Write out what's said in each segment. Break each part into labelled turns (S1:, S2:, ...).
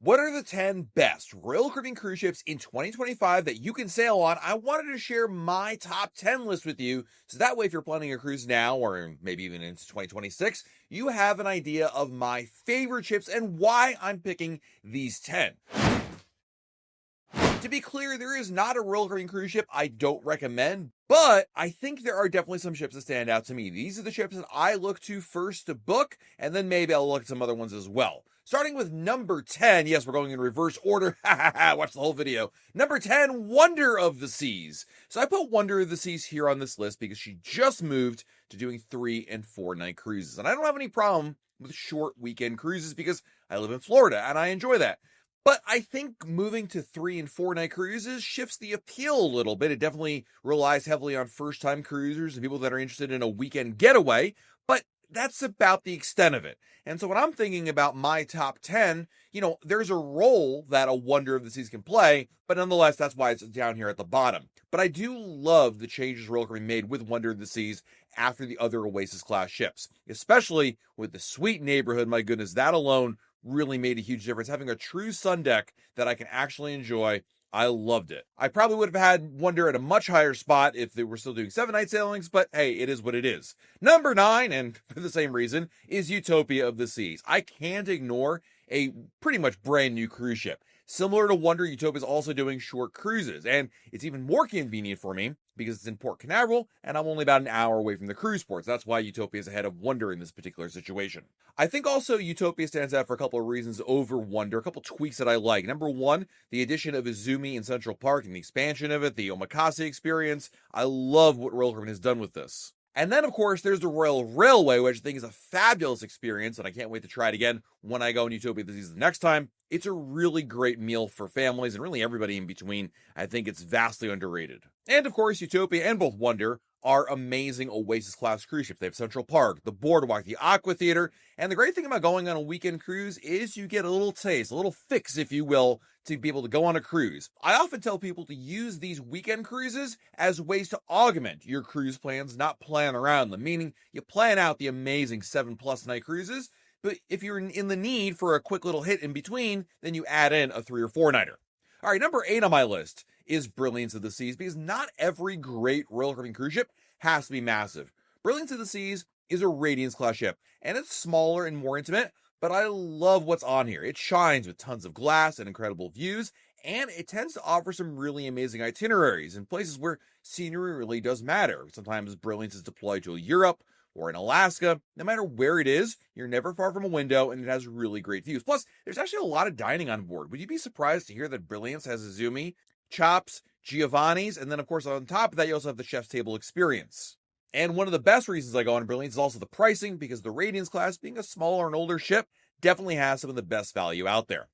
S1: What are the 10 best Royal Caribbean cruise ships in 2025 that you can sail on? I wanted to share my top 10 list with you, so that way if you're planning a cruise now or maybe even into 2026, you have an idea of my favorite ships and why I'm picking these 10. To be clear, there is not a Royal Caribbean cruise ship I don't recommend, but I think there are definitely some ships that stand out to me. These are the ships that I look to first to book, and then maybe I'll look at some other ones as well. Starting with number 10, yes, we're going in reverse order. Watch the whole video. Number 10, Wonder of the Seas. So I put Wonder of the Seas here on this list because she just moved to doing 3 and 4 night cruises. And I don't have any problem with short weekend cruises because I live in Florida and I enjoy that. But I think moving to 3 and 4 night cruises shifts the appeal a little bit. It definitely relies heavily on first time cruisers and people that are interested in a weekend getaway, but that's about the extent of it. And so when I'm thinking about my top 10, there's a role that a Wonder of the Seas can play, but nonetheless, that's why it's down here at the bottom. But I do love the changes Royal Caribbean made with Wonder of the Seas after the other Oasis class ships, especially with the sweet neighborhood. My goodness, that alone really made a huge difference. Having a true sun deck that I can actually enjoy, I loved it. I probably would have had Wonder at a much higher spot if they were still doing 7-night sailings, but hey, it is what it is. Number 9, and for the same reason, is Utopia of the Seas. I can't ignore a pretty much brand new cruise ship. Similar to Wonder, Utopia is also doing short cruises, and it's even more convenient for me because it's in Port Canaveral, and I'm only about an hour away from the cruise ports. That's why Utopia is ahead of Wonder in this particular situation. I think also Utopia stands out for a couple of reasons over Wonder, a couple tweaks that I like. Number 1, the addition of Izumi in Central Park and the expansion of it, the omakase experience. I love what Royal Caribbean has done with this. And then, of course, there's the Royal Railway, which I think is a fabulous experience, and I can't wait to try it again when I go in Utopia this season the next time. It's a really great meal for families and really everybody in between. I think it's vastly underrated. And, of course, Utopia and both Wonder are amazing Oasis-class cruise ships. They have Central Park, the Boardwalk, the Aqua Theater, and the great thing about going on a weekend cruise is you get a little taste, a little fix, if you will, to be able to go on a cruise. I often tell people to use these weekend cruises as ways to augment your cruise plans, not plan around them, meaning you plan out the amazing 7+ night cruises, but if you're in the need for a quick little hit in between, then you add in a 3 or 4 nighter. All right, number 8 on my list is Brilliance of the Seas, because not every great Royal Caribbean cruise ship has to be massive. Brilliance of the Seas is a Radiance class ship, and it's smaller and more intimate, but I love what's on here. It shines with tons of glass and incredible views, and it tends to offer some really amazing itineraries in places where scenery really does matter. Sometimes Brilliance is deployed to Europe or in Alaska. No matter where it is, you're never far from a window, and it has really great views. Plus, there's actually a lot of dining on board. Would you be surprised to hear that Brilliance has Izumi, chops, Giovanni's, and then, of course, on top of that, you also have the chef's table experience. And one of the best reasons I go on Brilliance is also the pricing, because the Radiance class, being a smaller and older ship, definitely has some of the best value out there.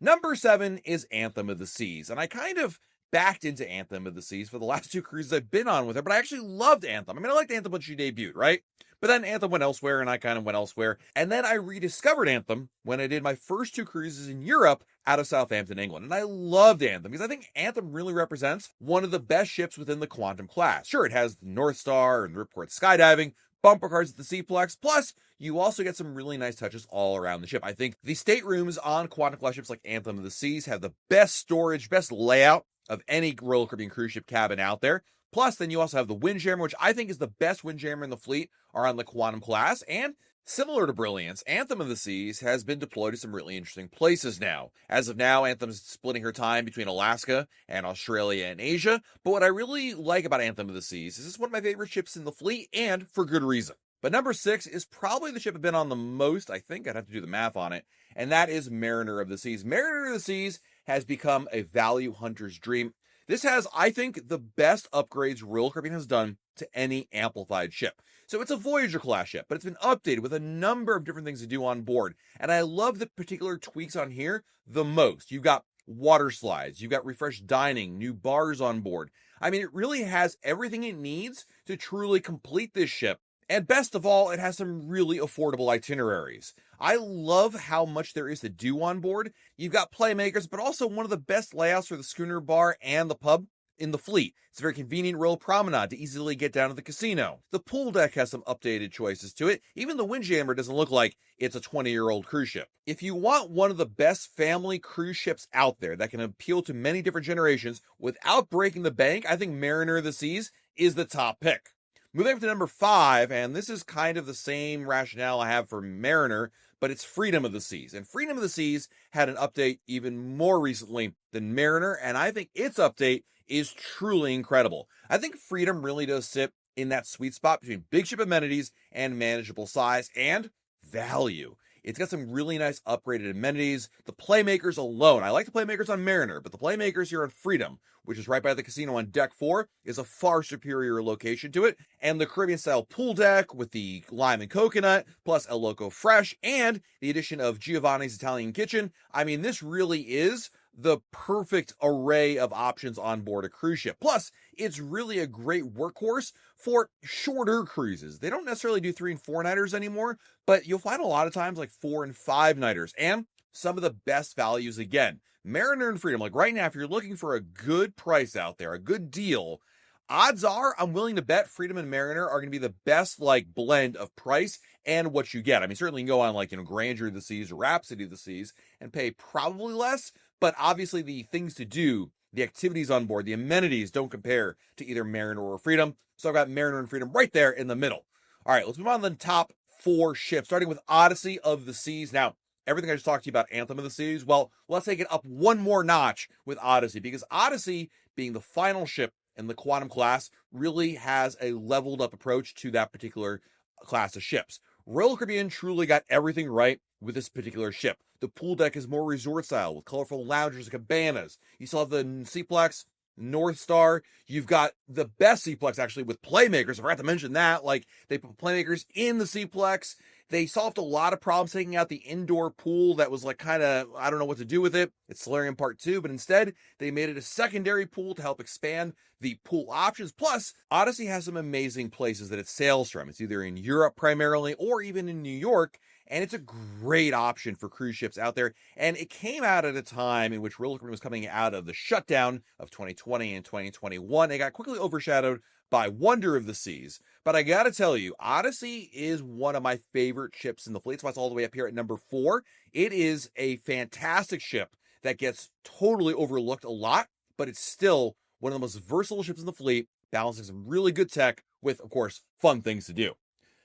S1: Number 7 is Anthem of the Seas, and I kind of backed into Anthem of the Seas for the last 2 cruises I've been on with her, but I actually loved Anthem. I mean, I liked Anthem when she debuted, right? But then Anthem went elsewhere, and I kind of went elsewhere. And then I rediscovered Anthem when I did my first 2 cruises in Europe out of Southampton, England. And I loved Anthem because I think Anthem really represents one of the best ships within the Quantum class. Sure, it has the North Star and Ripcord skydiving, bumper cars at the Seaplex, plus you also get some really nice touches all around the ship. I think the staterooms on Quantum class ships like Anthem of the Seas have the best storage, best layout of any Royal Caribbean cruise ship cabin out there. Plus, then you also have the Windjammer, which I think is the best Windjammer in the fleet, are on the Quantum class. And similar to Brilliance, Anthem of the Seas has been deployed to some really interesting places now. As of now, Anthem's splitting her time between Alaska and Australia and Asia. But what I really like about Anthem of the Seas is it's one of my favorite ships in the fleet, and for good reason. But number 6 is probably the ship I've been on the most. I think I'd have to do the math on it. And that is Mariner of the Seas. Mariner of the Seas has become a value hunter's dream. This has, I think, the best upgrades Royal Caribbean has done to any amplified ship. So it's a Voyager class ship, but it's been updated with a number of different things to do on board. And I love the particular tweaks on here the most. You've got water slides, you've got refreshed dining, new bars on board. I mean, it really has everything it needs to truly complete this ship. And best of all, it has some really affordable itineraries. I love how much there is to do on board. You've got playmakers, but also one of the best layouts for the schooner bar and the pub. in the fleet. It's a very convenient rail promenade to easily get down to the casino. The pool deck has some updated choices to it. Even the Windjammer doesn't look like it's a 20-year-old cruise ship. If you want one of the best family cruise ships out there that can appeal to many different generations without breaking the bank, I think Mariner of the Seas is the top pick. Moving up to number 5, and this is kind of the same rationale I have for Mariner, but it's Freedom of the Seas. And Freedom of the Seas had an update even more recently than Mariner, and I think its update is truly incredible. I think Freedom really does sit in that sweet spot between big ship amenities and manageable size and value. It's got some really nice upgraded amenities. The Playmakers alone, I like the Playmakers on Mariner, but the Playmakers here on Freedom, which is right by the casino on deck 4, is a far superior location to it. And the Caribbean-style pool deck with the lime and coconut, plus El Loco Fresh, and the addition of Giovanni's Italian Kitchen. I mean, this really is the perfect array of options on board a cruise ship. Plus, it's really a great workhorse for shorter cruises. They don't necessarily do 3 and 4 nighters anymore, but you'll find a lot of times like 4 and 5 nighters, and some of the best values again. Mariner and Freedom, like right now, if you're looking for a good price out there, a good deal, odds are I'm willing to bet Freedom and Mariner are going to be the best like blend of price and what you get. I mean, certainly you can go on like, Grandeur of the Seas or Rhapsody of the Seas and pay probably less, but obviously the things to do, the activities on board, the amenities don't compare to either Mariner or Freedom. So I've got Mariner and Freedom right there in the middle. All right, let's move on to the top 4 ships, starting with Odyssey of the Seas. Now, everything I just talked to you about Anthem of the Seas, well, let's take it up one more notch with Odyssey, because Odyssey, being the final ship in the Quantum class, really has a leveled up approach to that particular class of ships. Royal Caribbean truly got everything right with this particular ship. The pool deck is more resort style with colorful loungers and cabanas. You still have the Seaplex, North Star. You've got the best Seaplex actually with Playmakers. I forgot to mention that. Like, they put Playmakers in the Seaplex. They solved a lot of problems taking out the indoor pool that was like kind of, I don't know what to do with it. It's Solarium Part 2, but instead they made it a secondary pool to help expand the pool options. Plus, Odyssey has some amazing places that it sails from. It's either in Europe primarily or even in New York, and it's a great option for cruise ships out there. And it came out at a time in which Royal Caribbean was coming out of the shutdown of 2020 and 2021. It got quickly overshadowed by Wonder of the Seas. But I gotta tell you, Odyssey is one of my favorite ships in the fleet. So it's all the way up here at number 4. It is a fantastic ship that gets totally overlooked a lot, but it's still one of the most versatile ships in the fleet, balancing some really good tech with, of course, fun things to do.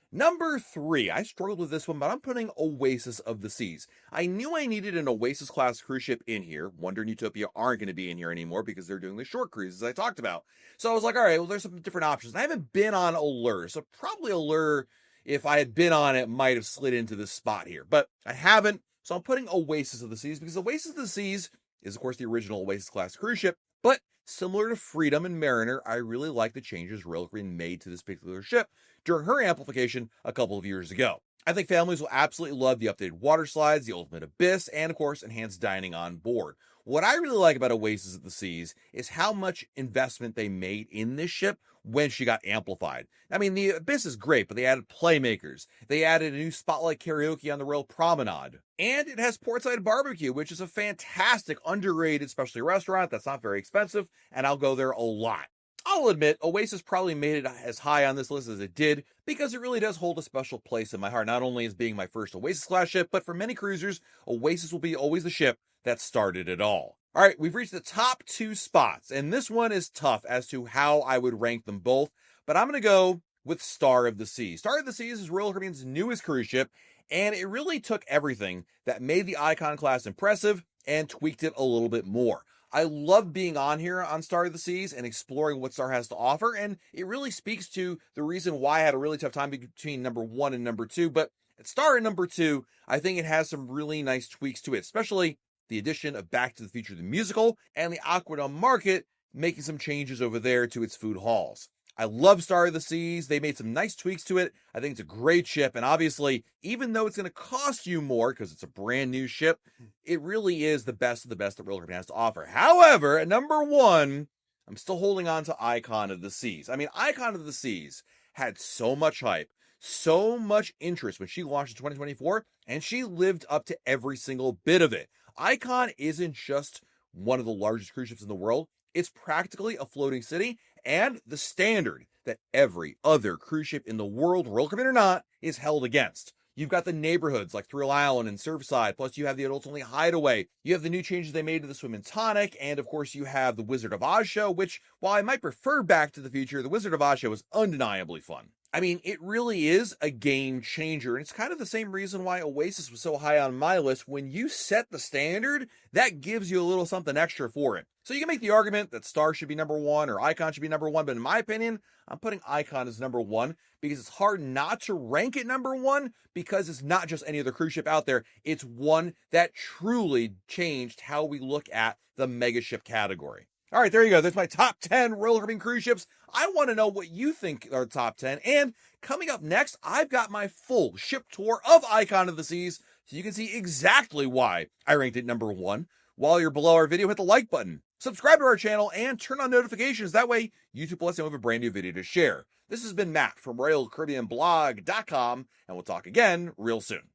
S1: Number 3, I struggled with this one, but I'm putting Oasis of the Seas. I knew I needed an Oasis class cruise ship in here. Wonder and Utopia aren't going to be in here anymore because they're doing the short cruises I talked about. So I was like, all right, well, there's some different options. I haven't been on Allure, so probably Allure, if I had been on it, might have slid into this spot here. But I haven't, so I'm putting Oasis of the Seas because Oasis of the Seas is, of course, the original Oasis class cruise ship, but similar to Freedom and Mariner, I really like the changes Royal Caribbean made to this particular ship during her amplification a couple of years ago. I think families will absolutely love the updated water slides, the ultimate abyss, and of course, enhanced dining on board. What I really like about Oasis of the Seas is how much investment they made in this ship when she got amplified. I mean, the Abyss is great, but they added Playmakers. They added a new Spotlight Karaoke on the Royal Promenade. And it has Portside Barbecue, which is a fantastic, underrated specialty restaurant that's not very expensive, and I'll go there a lot. I'll admit, Oasis probably made it as high on this list as it did because it really does hold a special place in my heart, not only as being my first Oasis class ship, but for many cruisers, Oasis will be always the ship that started it all. All right, we've reached the top 2 spots, and this one is tough as to how I would rank them both, but I'm going to go with Star of the Seas. Star of the Seas is Royal Caribbean's newest cruise ship, and it really took everything that made the Icon class impressive and tweaked it a little bit more. I love being on here on Star of the Seas and exploring what Star has to offer, and it really speaks to the reason why I had a really tough time between number 1 and number 2, but at Star and number 2, I think it has some really nice tweaks to it, especially the addition of Back to the Future the musical and the Aquadome Market making some changes over there to its food halls. I love Star of the Seas. They made some nice tweaks to it. I think it's a great ship. And obviously, even though it's going to cost you more because it's a brand new ship, it really is the best of the best that Royal Caribbean has to offer. However, at number 1, I'm still holding on to Icon of the Seas. I mean, Icon of the Seas had so much hype, so much interest when she launched in 2024, and she lived up to every single bit of it. Icon isn't just one of the largest cruise ships in the world. It's practically a floating city, and the standard that every other cruise ship in the world, Royal Caribbean or not, is held against. You've got the neighborhoods like Thrill Island and Surfside, plus you have the adults-only Hideaway. You have the new changes they made to the Swim and Tonic, and of course you have the Wizard of Oz show, which, while I might prefer Back to the Future, the Wizard of Oz show is undeniably fun. I mean, it really is a game changer, and it's kind of the same reason why Oasis was so high on my list. When you set the standard, that gives you a little something extra for it. So you can make the argument that Star should be number one or Icon should be number one, but in my opinion, I'm putting Icon as number one because it's hard not to rank it number one because it's not just any other cruise ship out there. It's one that truly changed how we look at the mega ship category. All right, there you go. There's my top 10 Royal Caribbean cruise ships. I want to know what you think are top 10. And coming up next, I've got my full ship tour of Icon of the Seas, so you can see exactly why I ranked it number one. While you're below our video, hit the like button, subscribe to our channel, and turn on notifications. That way, YouTube will let you know we have a brand new video to share. This has been Matt from RoyalCaribbeanBlog.com, and we'll talk again real soon.